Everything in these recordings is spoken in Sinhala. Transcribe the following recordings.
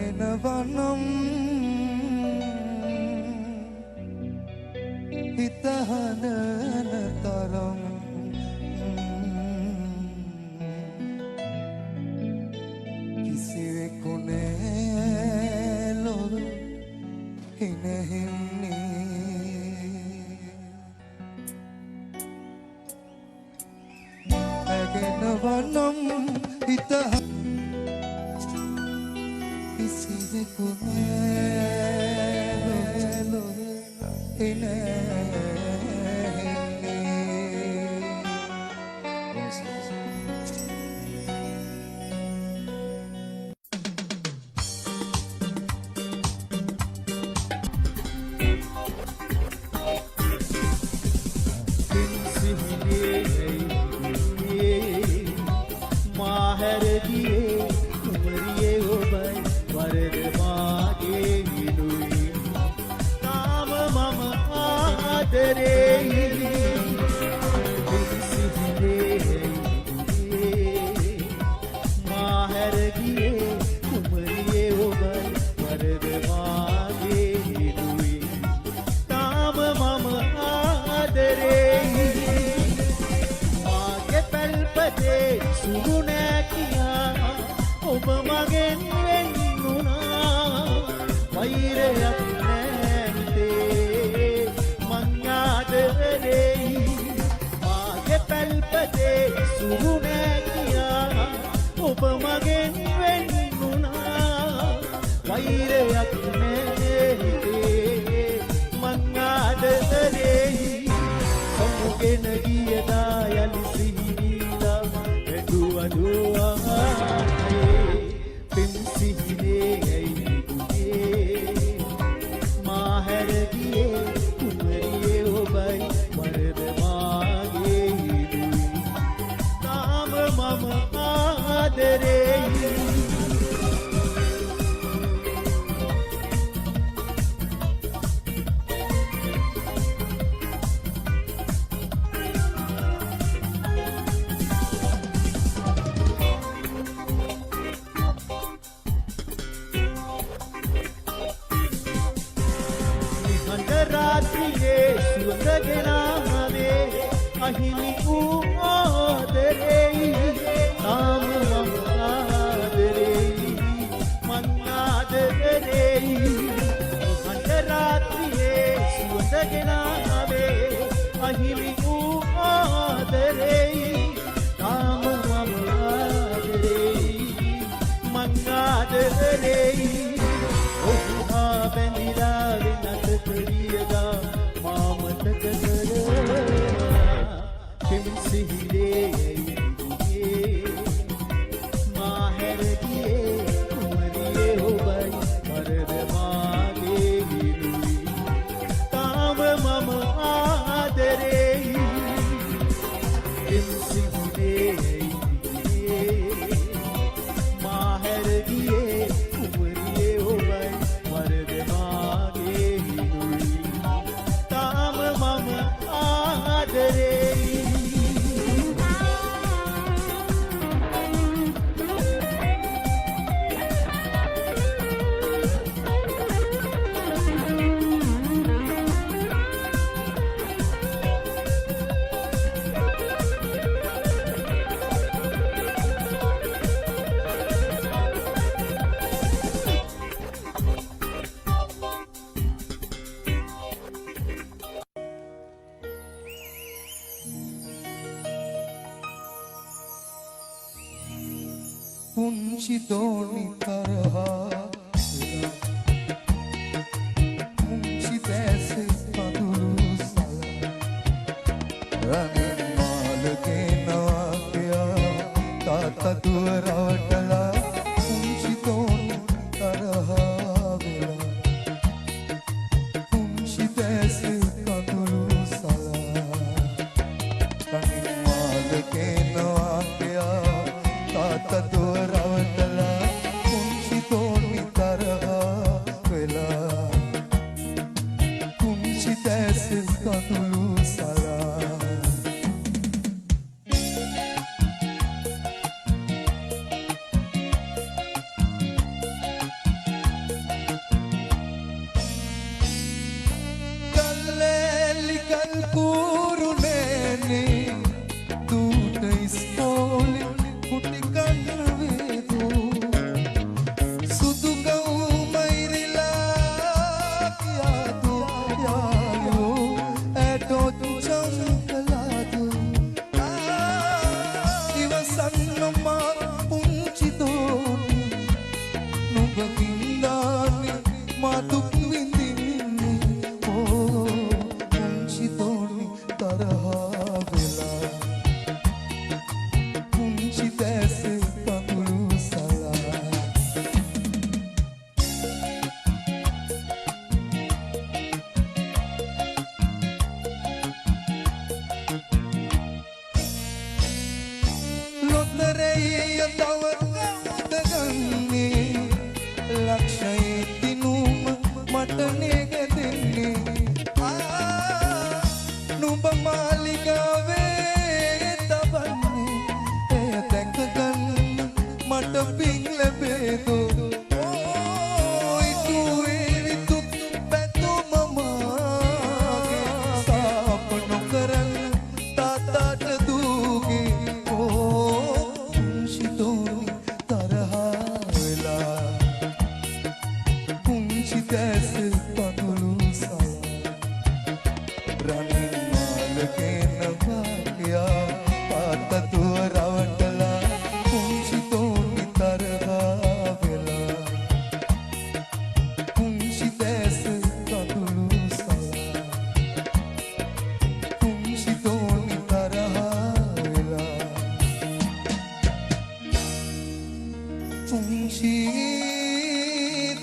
ඇගෙනවනම් හිත හදන තරම් කිසිවෙකු නෑ ලොව හිනහින්නේ ඇගෙනවනම් හිත කිසිවෙකු නෑ ලොව හිනහින්නේ පුංචි දෝණි තරහා පුංචි දැස පඳුරු සල රඟින් මාළගේ නවාපියා තාත්තා දුව රවටලා පුංචි දෝණි තරහා පුංචි දැස පඳුරු සල රඟින් මාළගේ නවාපියා තාත්තා දුව රවටලා පුංචි දෝණි තරහා වෙලා පුංචි දැස කඳුළු සලා ඔබකින්දානේ මදුක් විඳින්නේ පුංචි තෝනි තරහා වෙලා පුංචි දැස කඳුළු සලා ලොතරැයි තව ගන්නේ ලක්ෂයේ දිනුම මට නෙගදෙන්නේ නුඹ මාලිගාවේ තබන්නේ එය දැක ගන්න මට පින් ලැබේදෝ ඉතුවේ විතුත් පැතුම මාගේ සාප නොකරන්න තාතාට දූගේ පුංචි තෝනි තරහා වෙලා පුංචි දැස කඳුළු සලා රනින් මාලකේන භාගයා පාතතුව රවටලා පුංචි තෝනි තරහා වෙලා පුංචි දැස කඳුළු සලා පුංචි තෝනි තරහා වෙලා පුංචි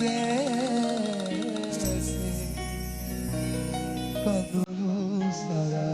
දැස කඳුළු සලා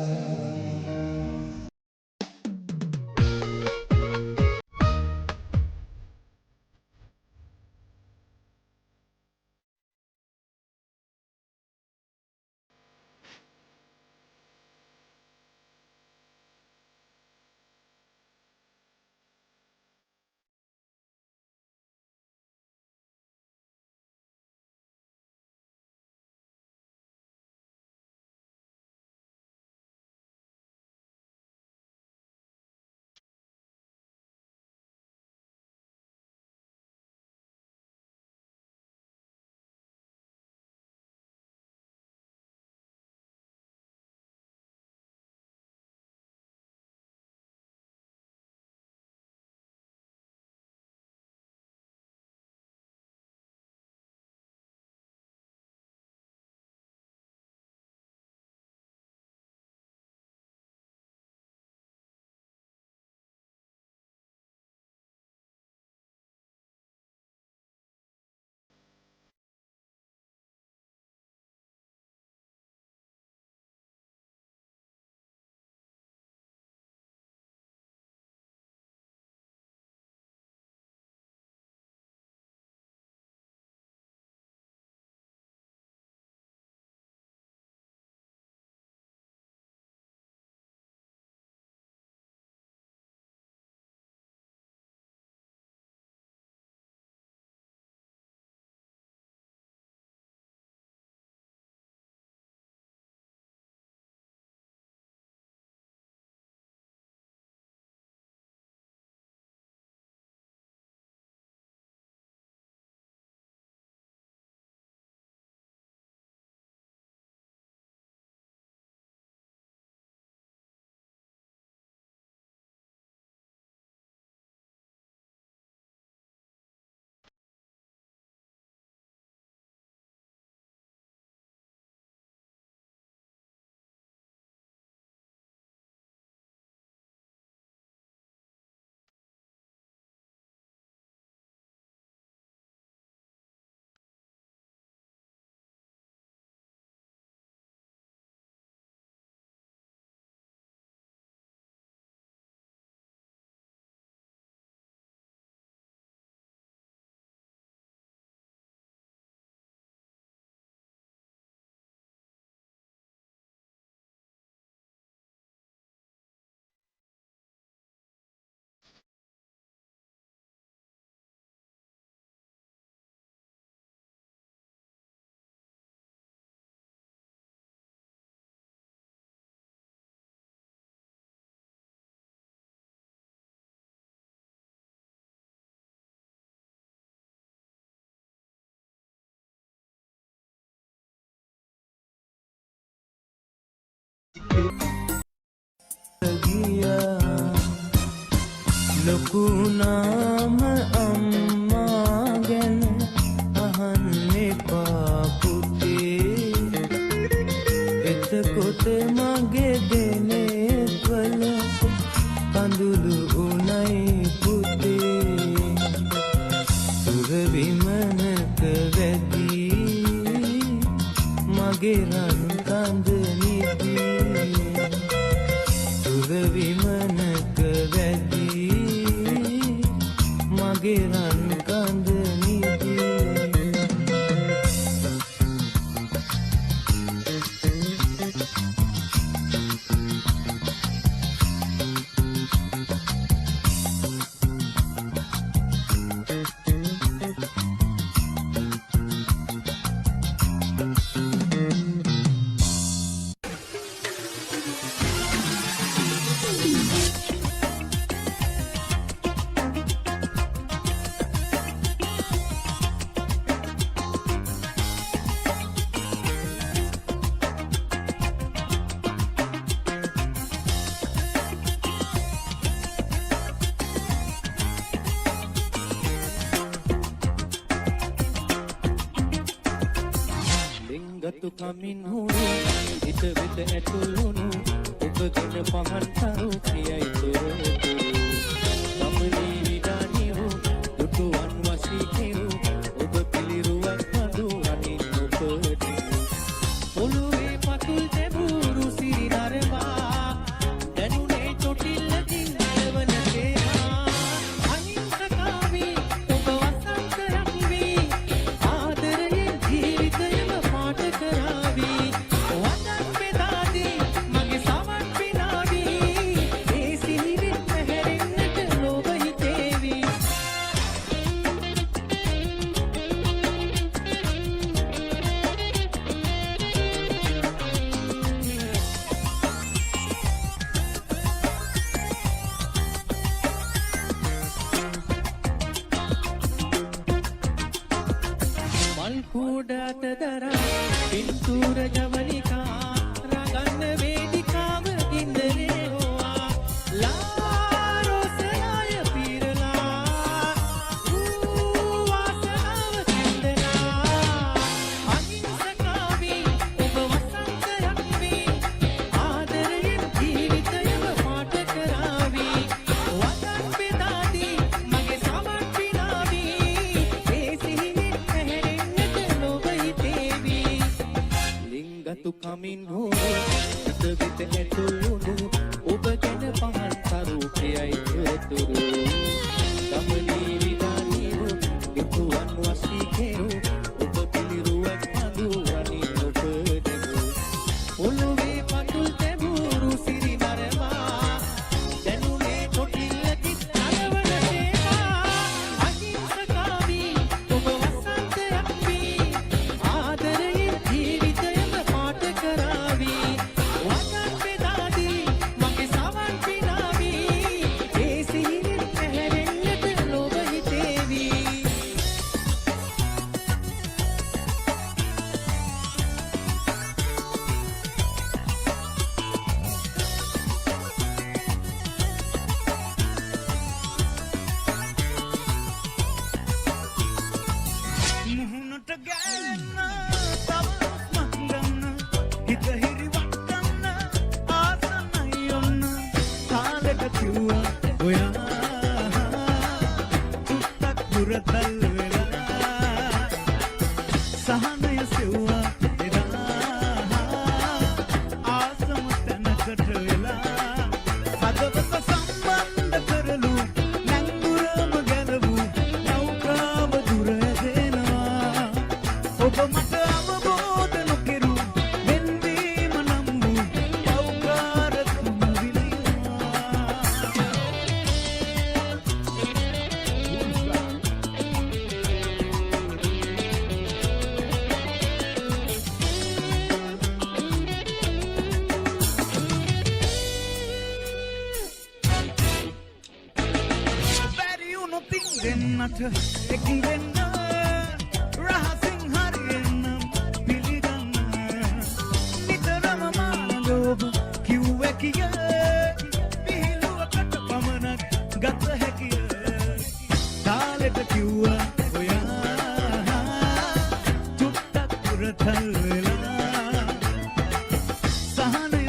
ලොකු නාම අම්මා ගැන මට මගේ දෙනේ වල කඳුළු උණයි පුතේ සුර විමනක වැදී මගේ රන් කඳ නිදි සුර විමනක වැදී මගේ රන් කඳ නිදි ගතු කමින් හුණු හිත වෙත ඇතුළුණු ඔබගෙන පහන් තරු ප්‍රියයි තොරතුරු ගමනේ විඩානියෝ දුටුවන් වශී කෙරු ඔබ පිළිරුවක් පදු අනින් ඔබට ඔළුවේ පතුල් තැබූරු සිරි නරවා දැනුනේ චොටිල්ලකින් නලවන තේවා අහිංසකාවී ඔබ වසන්තරක් වී ආදරයෙන් ජීවිතයම පාට කරාවී වදන් බෙදාදී මගේ සවන් පිනාවී ඒ සිහිරින් පැහැරෙන්නට ලෝභ හිතේවී මල් කූඩ අත දරා පින්තූර ජවනිකා රඟන්න වේදිකාව ඉන්දරේ හොවා ලා රෝසනාය පිරලා වාසනාව චන්දනා අහිංසකාවී ඔබ වසන්තයක් වී ආදරයෙන් ජීවිතයම පාට කරාවී වදන් බෙදාදී මගේ සවන් පිනාවී ඒ සිහිනෙන් පැහැරෙන්නට ලෝභ හිතේවී ලිංගතු කමින් හෝ හිත වෙත ඇතුළුණු ඔබ ගැන පහන් තරු ප්‍රියයි තොරතුරු ගමනේ විඩානියෝ දුටුවන් වශී කෙරු ඔබ පිළිරුවක් පදු අනින් ඔබට ඔළුවේ පතුල් තැබූරු සිරි නරවා දැනුනේ චොටිල්ලකින් නලවන තේවා අහිංසකාවී ඔබ වසන්තයක් වී ආදරයෙන් ජීවිතයම පාට කරාවී වදන් බෙදාදී මගේ සවන් පිනාවී ඒ සිහිරින් පැහැරෙන්නට ලෝභ හිතේවී මුහුණට ගෑන්න තවස් මංගන්න හිත හිරිවට්ටන්න ආසනයි ඔන්න කාලෙට කිව්වා ඔයා චුට්ටක් දුරතල් වෙලා සහනය සෙව්වා එදා ආසම තැනකට වෙලා හදවත සම්බන්ධ කරලු නැංගුරම ගැලවූ නෞකාව දුර ඇදෙනවා ඔබ මට අවබෝධ නොකෙරු වෙන්වීම නම් වූ පෞකාර තුන්විලිනවා බැරි වුණොත් දෙන්නට එක් වෙන්න රහසින් හරියෙන්න පිළිගන්න නිතරම මාලෝභ කිව්වේ කිය විහිළුවකට පමණක් ගත හැකිය තාලෙට කිව්වා ඔයා චුට්ටක් දුරතල් වෙලා සහනය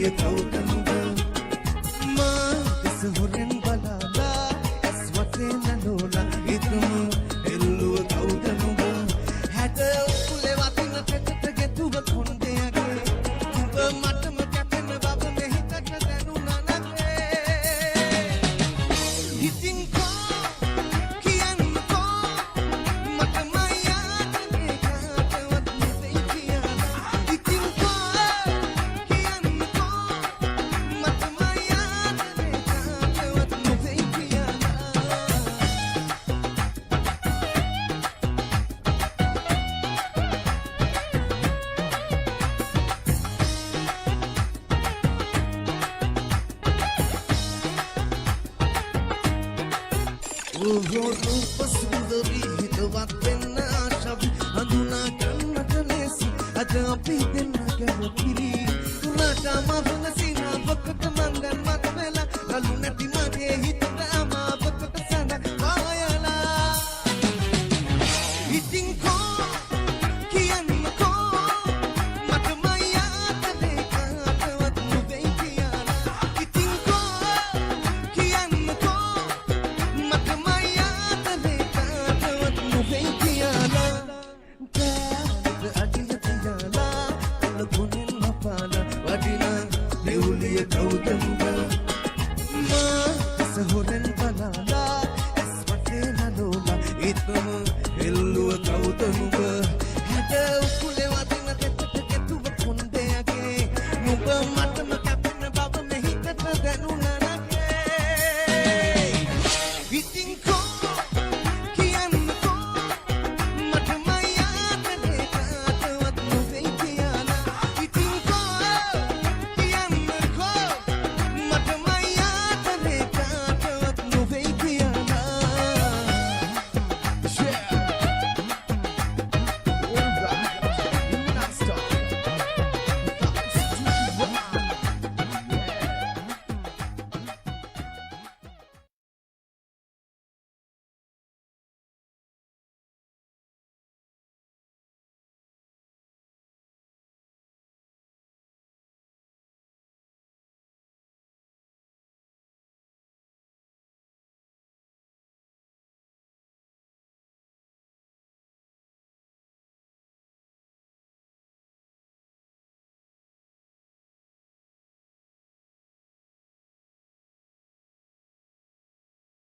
දෙව්ලිය කවුදනුද මා දෙස හොරෙන් බලාලා ඇස් වටේ නලෝලා ඉතුම එල්ලුව කවුදනුද හැට උකුලේ වතින පෙටට ගෙතුව කොණ්ඩයගේ උඹ මටම කැපෙන බව මෙහිතට දැනුණා නැතේ ඉතින් කෝ කියන්නකෝ මටම යාදනේ කාටවත් නෙවෙයි කියලා ඉතින් කෝ කියන්නකෝ මටම යාදනේ කාටවත් නෙවෙයි කියලා रूप सुंदरी हितवत වෙන්න ආශාවි හඳුනා ගන්නට ලේසි අද අපි දෙන්න ගැලපිලි උනාට මවන සිනාවකට මංගන් මත වෙලා කලු නැති මගේ හිතට අමාවකට සඳ වායලා ඉතින් කෝ කියන්නකෝ මටම යාදනේ කාටවත් නෙවෙයි කියලා ඉතින් කෝ කියන්නකෝ මටම යාදනේ කාටවත් නෙවෙයි කියලා කාලෙක අඩිය තියලා අලුකුණෙන් මපාලා වටිනා දෙව්ලිය කවුද නුඹ